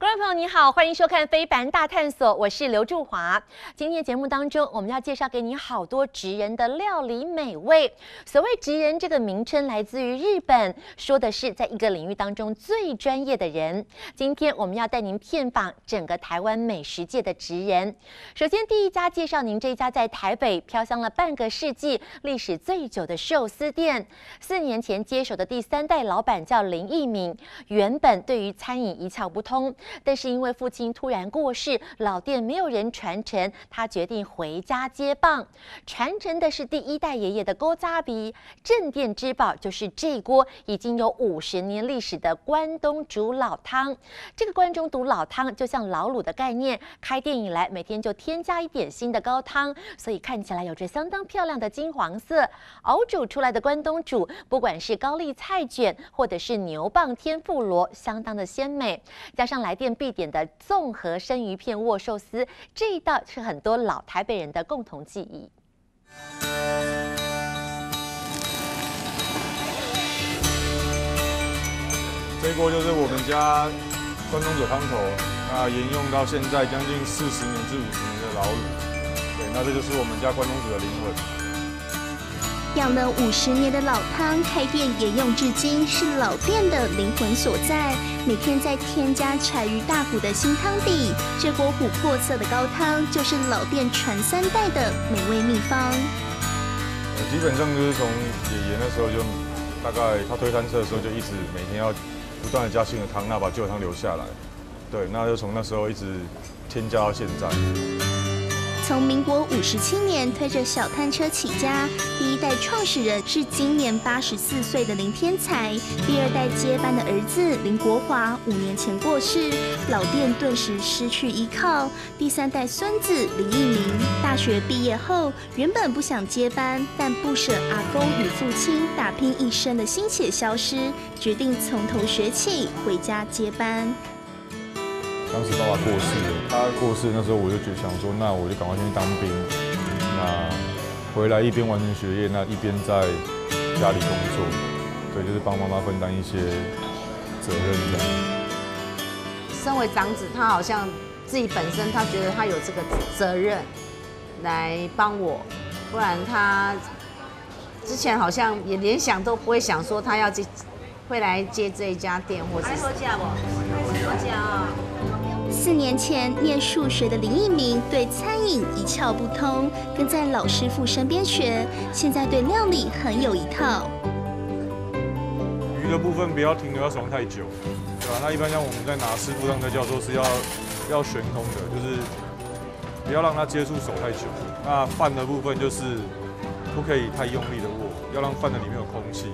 观众朋友你好，欢迎收看《非凡大探索》，我是刘祝华。今天节目当中，我们要介绍给你好多职人的料理美味。所谓职人这个名称来自于日本，说的是在一个领域当中最专业的人。今天我们要带您遍访整个台湾美食界的职人。首先第一家介绍您这一家在台北飘香了半个世纪、历史最久的寿司店。4年前接手的第3代老板叫林义敏，原本对于餐饮一窍不通。但是因为父亲突然过世，老店没有人传承，他决定回家接棒。传承的是第1代爷爷的锅扎比，镇店之宝就是这锅已经有50年历史的关东煮老汤。这个关中煮老汤就像老卤的概念，开店以来每天就添加一点新的高汤，所以看起来有着相当漂亮的金黄色。熬煮出来的关东煮，不管是高丽菜卷或者是牛蒡天妇罗，相当的鲜美，加上来店必点的综合生鱼片握寿司，这一道是很多老台北人的共同记忆。这一锅就是我们家关东煮汤头，沿用到现在将近40年至50年的老卤。对，那这就是我们家关东煮的灵魂。养了50年的老汤，开店沿用至今，是老店的灵魂所在。每天再添加柴鱼大骨的新汤底，这锅琥珀色的高汤就是老店传3代的美味秘方。基本上就是从爷爷那时候就，大概他推餐车的时候就一直每天要不断的加新的汤，那把旧的汤留下来。对，那就从那时候一直添加到现在。从民国57年推着小摊车起家，第1代创始人是今年84岁的林天才，第2代接班的儿子林国华5年前过世，老店顿时失去依靠。第3代孙子林义明大学毕业后，原本不想接班，但不舍阿公与父亲打拼一生的心血消失，决定从头学起，回家接班。当时爸爸过世了，他过世那时候我就想说，那我就赶快先去当兵，那回来一边完成学业，那一边在家里工作，对，就是帮妈妈分担一些责任这样。身为长子，他好像自己本身他觉得他有这个责任来帮我，不然他之前好像也连想都不会想说他要会来接这一家店，或者是。4年前念数学的林义明对餐饮一窍不通，跟在老师傅身边学，现在对料理很有一套。鱼的部分不要停留在手上太久，对吧？那一般像我们在拿师傅上在教说是要悬空的，就是不要让它接触手太久。那饭的部分就是不可以太用力的握，要让饭的里面有空气，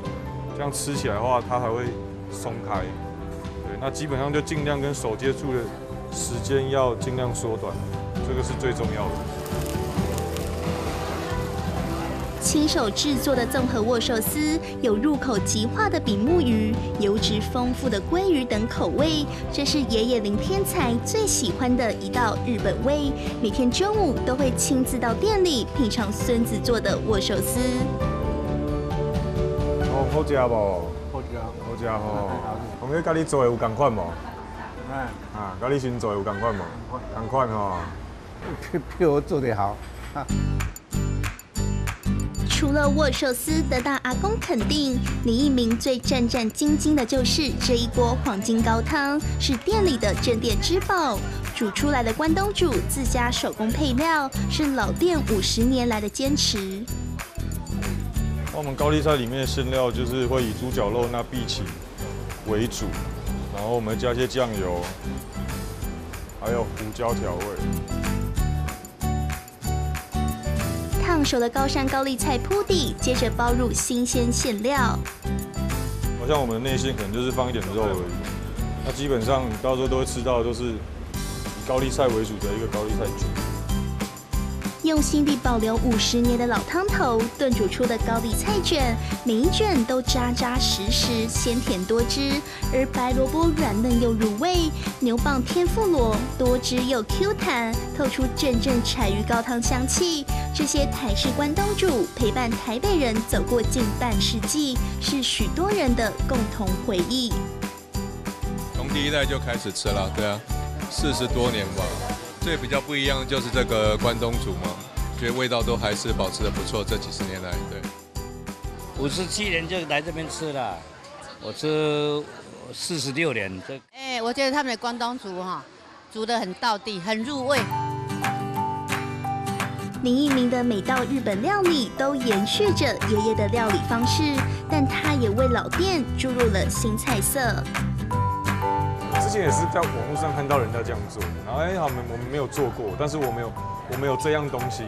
这样吃起来的话它还会松开。对，那基本上就尽量跟手接触的时间要尽量缩短，这个是最重要的。亲手制作的综合握寿司，有入口即化的比目鱼、油脂丰富的鲑鱼等口味，这是爷爷林天才最喜欢的一道日本味。每天中午都会亲自到店里品尝孙子做的握寿司。哦，好食无？好食，好食吼。红哥，甲你做的有同款无？甲你先做有同款无？同款吼。比我做得好。除了握寿司得到阿公肯定，林义明最战战兢兢的就是这一锅黄金高汤，是店里的镇店之宝。煮出来的关东煮自家手工配料，是老店50年来的坚持。我们高丽菜里面的馅料就是会以猪脚肉那荸荠为主，然后我们加一些酱油，还有胡椒调味。烫熟的高山高丽菜铺底，接着包入新鲜馅料。好像我们的内馅可能就是放一点肉而已，那基本上你到时候都会吃到的都是以高丽菜为主的一个高丽菜卷。用心地保留50年的老汤头，炖煮出的高丽菜卷，每一卷都扎扎实实，鲜甜多汁。而白萝卜软嫩又入味，牛蒡天妇罗多汁又 Q 弹，透出阵阵柴鱼高汤香气。这些台式关东煮陪伴台北人走过近半世纪，是许多人的共同回忆。从第第一代就开始吃了，对啊，40多年吧。最比较不一样的就是这个关东煮嘛，觉得味道都还是保持得不错，这几10年来，对。 57年就来这边吃了，我吃46年。我觉得他们的关东煮煮得很道地，很入味。林一鸣的每道日本料理都延续着爷爷的料理方式，但他也为老店注入了新菜色。之前也是在网络上看到人家这样做，然后我们没有做过，但是我们有这样东西，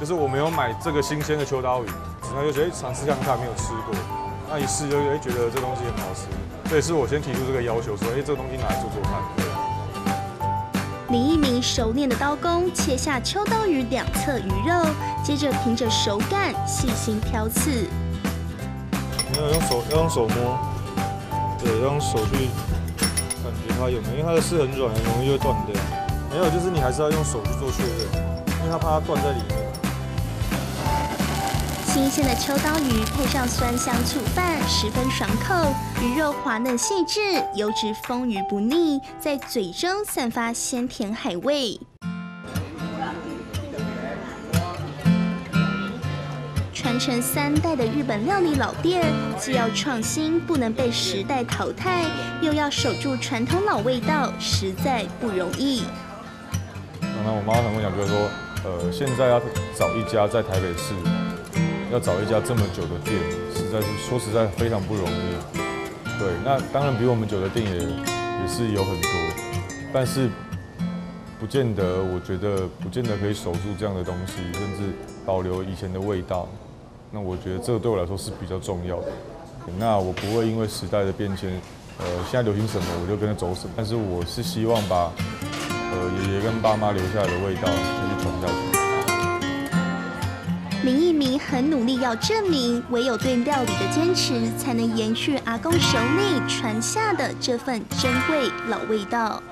就是我没有买这个新鲜的秋刀鱼，然后就觉得尝试看看，没有吃过，那一试就觉得这东西很好吃，这也是我先提出这个要求，说这个东西拿来做做看。林一鸣熟练的刀工切下秋刀鱼2侧鱼肉，接着凭着手感细心挑刺。要用手摸，对，要用手去感觉它有没有，因为它的丝很软，很容易就会断掉。没有，就是你还是要用手去做确认，因为它怕它断在里面。新鲜的秋刀鱼配上酸香醋饭，十分爽口。鱼肉滑嫩细致，油脂丰腴不腻，在嘴中散发鲜甜海味。传承3代的日本料理老店，既要创新，不能被时代淘汰，又要守住传统老味道，实在不容易。那我妈常跟我讲，就是说，现在要找一家在台北市。要找一家这么久的店，说实在非常不容易。对，那当然比我们久的店也是有很多，但是不见得，我觉得不见得可以守住这样的东西，甚至保留以前的味道。那我觉得这个对我来说是比较重要的。那我不会因为时代的变迁，现在流行什么我就跟着走什么，但是我是希望把爷爷跟爸妈留下来的味道继续传下去。林一鸣很努力要证明，唯有对料理的坚持，才能延续阿公手里传下的这份珍贵老味道。